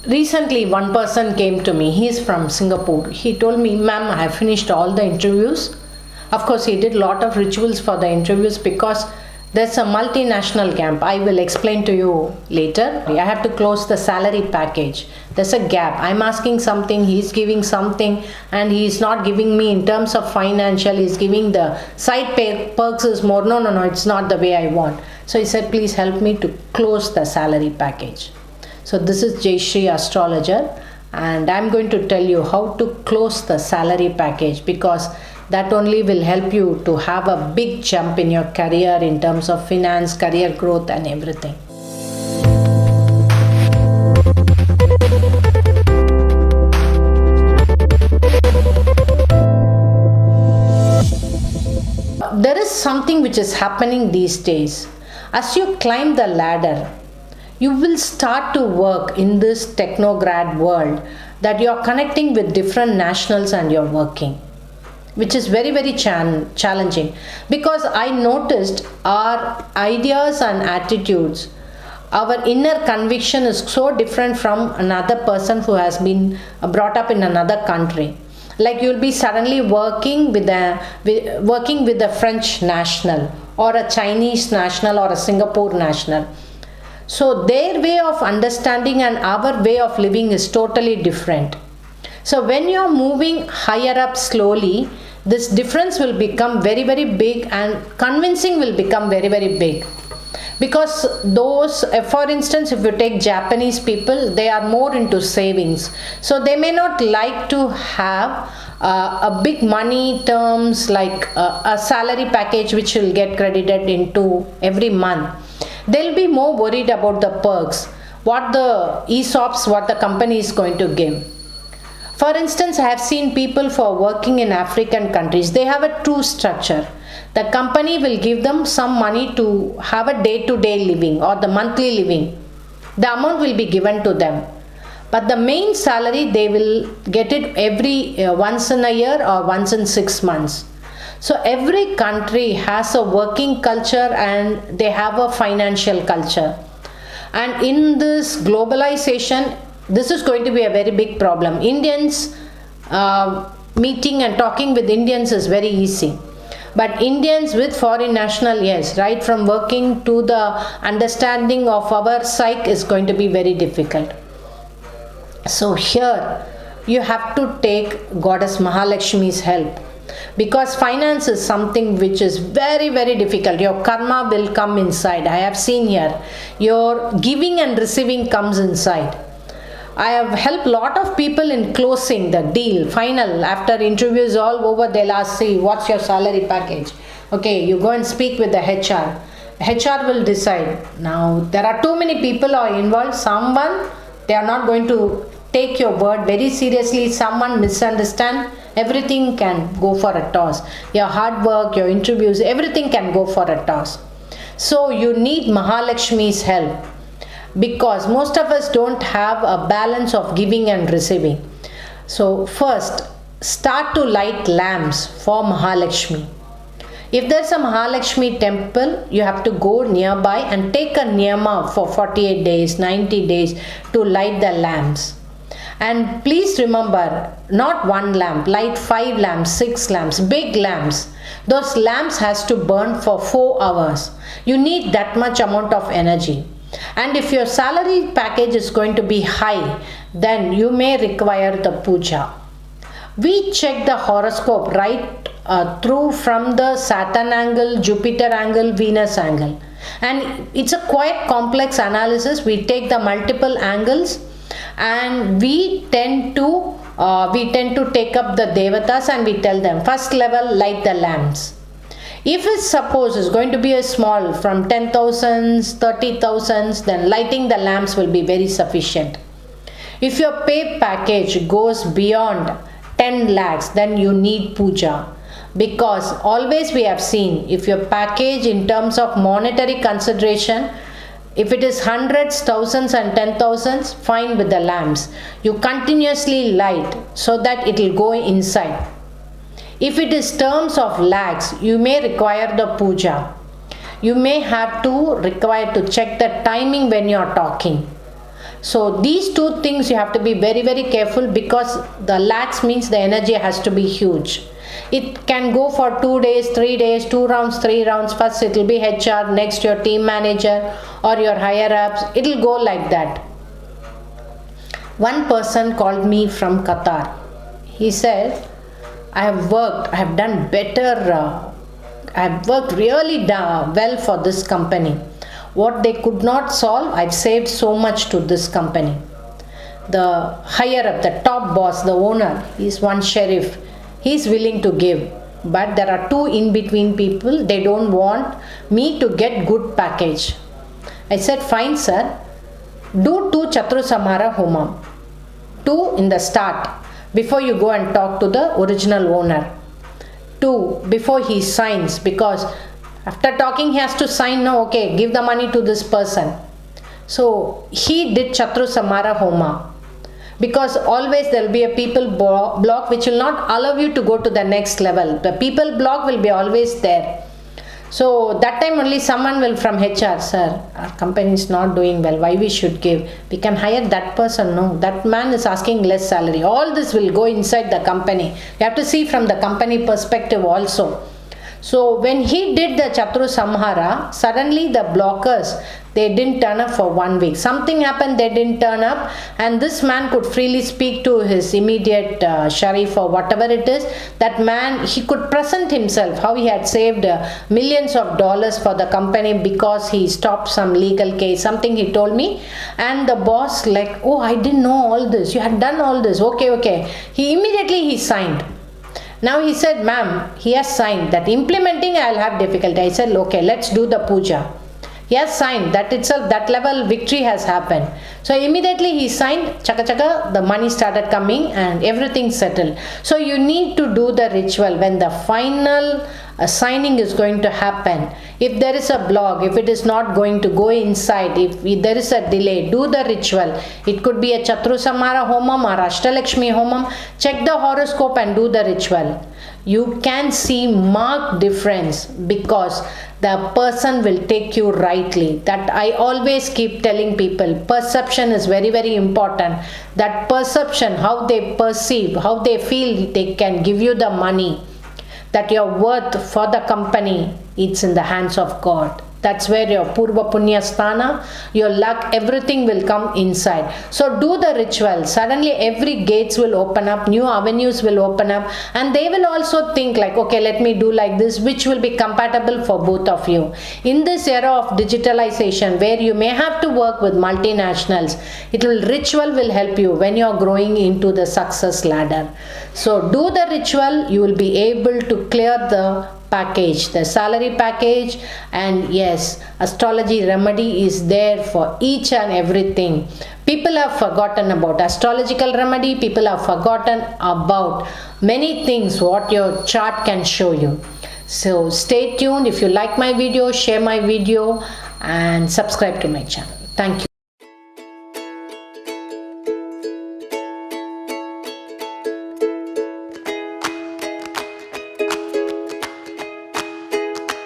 Recently, one person came to me. He's from Singapore. He told me, "Ma'am, I have finished all the interviews." Of course, he did a lot of rituals for the interviews because there's a multinational camp. I will explain to you later. I have to close the salary package. There's a gap. I'm asking something, he's giving something, and he's not giving me in terms of financial. He's giving the side perks is more. No, it's not the way I want. So he said, please help me to close the salary package. So this is Jayashree Astrologer, and I'm going to tell you how to close the salary package, because that only will help you to have a big jump in your career in terms of finance, career growth and everything. There is something which is happening these days. As you climb the ladder, you will start to work in this technograd world, that you are connecting with different nationals and you're working, which is very, very challenging, because I noticed our ideas and attitudes, our inner conviction is so different from another person who has been brought up in another country. Like you'll be suddenly working with a French national or a Chinese national or a Singapore national. So their way of understanding and our way of living is totally different. So when you're moving higher up slowly, this difference will become very, very big, and convincing will become very, very big. Because those, for instance, if you take Japanese people, they are more into savings. So they may not like to have a big money terms like a salary package which will get credited into every month. They'll be more worried about the perks, what the ESOPs, what the company is going to give. For instance, I have seen people for working in African countries, they have a true structure. The company will give them some money to have a day-to-day living or the monthly living. The amount will be given to them. But the main salary, they will get it every once in a year or once in 6 months. So every country has a working culture and they have a financial culture. And in this globalization, this is going to be a very big problem. Indians, meeting and talking with Indians is very easy. But Indians with foreign national, yes, right from working to the understanding of our psyche is going to be very difficult. So here you have to take Goddess Mahalakshmi's help, because finance is something which is very, very difficult. Your karma will come inside. I have seen here, your giving and receiving comes inside. I have helped a lot of people in closing the deal, final, after interviews all over, they'll ask, see, what's your salary package? Okay, you go and speak with the HR. HR will decide. Now, there are too many people are involved. Someone, they are not going to take your word very seriously. Someone misunderstand. Everything can go for a toss. Your hard work, your interviews, everything can go for a toss. So you need Mahalakshmi's help, because most of us don't have a balance of giving and receiving. So first, start to light lamps for Mahalakshmi. If there's a Mahalakshmi temple, you have to go nearby and take a niyama for 48 days, 90 days to light the lamps. And please remember, not one lamp, light 5 lamps, 6 lamps, big lamps. Those lamps has to burn for 4 hours. You need that much amount of energy. And if your salary package is going to be high, then you may require the puja. We check the horoscope right through from the Saturn angle, Jupiter angle, Venus angle. And it's a quite complex analysis. We take the multiple angles, and we tend to take up the devatas and we tell them, first level, light the lamps. If it suppose is going to be a small from 10,000s, 30,000s, then lighting the lamps will be very sufficient. If your pay package goes beyond 10 lakhs, then you need puja. Because always we have seen, if your package in terms of monetary consideration, if it is hundreds, thousands and 10,000s, fine with the lamps. You continuously light so that it will go inside. If it is terms of lakhs, you may require the puja. You may have to require to check the timing when you are talking. So these two things you have to be very, very careful, because the lakhs means the energy has to be huge. It can go for 2 days, 3 days, 2 rounds, 3 rounds. First it will be HR, next your team manager or your higher ups. It will go like that. One person called me from Qatar. He said, I have done better, I have worked really well for this company. What they could not solve, I've saved so much to this company. The higher up, the top boss, the owner, is one sheriff. He's willing to give. But there are 2 in between people. They don't want me to get good package. I said, fine sir, do 2 Chatru Samhara Homam. 2 in the start, before you go and talk to the original owner. 2 before he signs, because after talking he has to sign. No, okay, give the money to this person. So he did Chatru Samhara Homa, because always there will be a people block which will not allow you to go to the next level. The people block will be always there. So that time only someone will from HR, sir, our company is not doing well, why we should give? We can hire that person. No, that man is asking less salary. All this will go inside the company. You have to see from the company perspective also. So when he did the Chatru Samhara, suddenly the blockers, they didn't turn up for 1 week. Something happened, they didn't turn up, and this man could freely speak to his immediate Sharif or whatever it is. That man, he could present himself, how he had saved millions of dollars for the company because he stopped some legal case, something he told me. And the boss like, oh, I didn't know all this. You had done all this. Okay. He signed. Now he said, ma'am, he has signed. That implementing I'll have difficulty. I said, okay, let's do the puja. He has signed. That itself, that level victory has happened. So immediately he signed, chaka, the money started coming and everything settled. So you need to do the ritual when the final signing is going to happen. If there is a block, if it is not going to go inside, if there is a delay, do the ritual. It could be a Chatru Samhara Homam or Ashtalakshmi Homam. Check the horoscope and do the ritual. You can see marked difference, because the person will take you rightly. That I always keep telling people, perception is very, very important. That perception, how they perceive, how they feel, they can give you the money. That your worth for the company, it's in the hands of God. That's where your Purva Punya Sthana, your luck, everything will come inside. So do the ritual. Suddenly every gates will open up, new avenues will open up, and they will also think like, okay, let me do like this, which will be compatible for both of you. In this era of digitalization, where you may have to work with multinationals, ritual will help you when you are growing into the success ladder. So do the ritual, you will be able to clear the package, the salary package. And yes, astrology remedy is there for each and everything. People have forgotten about astrological remedy. People have forgotten about many things what your chart can show you. So stay tuned. If you like my video, share my video and subscribe to my channel. Thank you.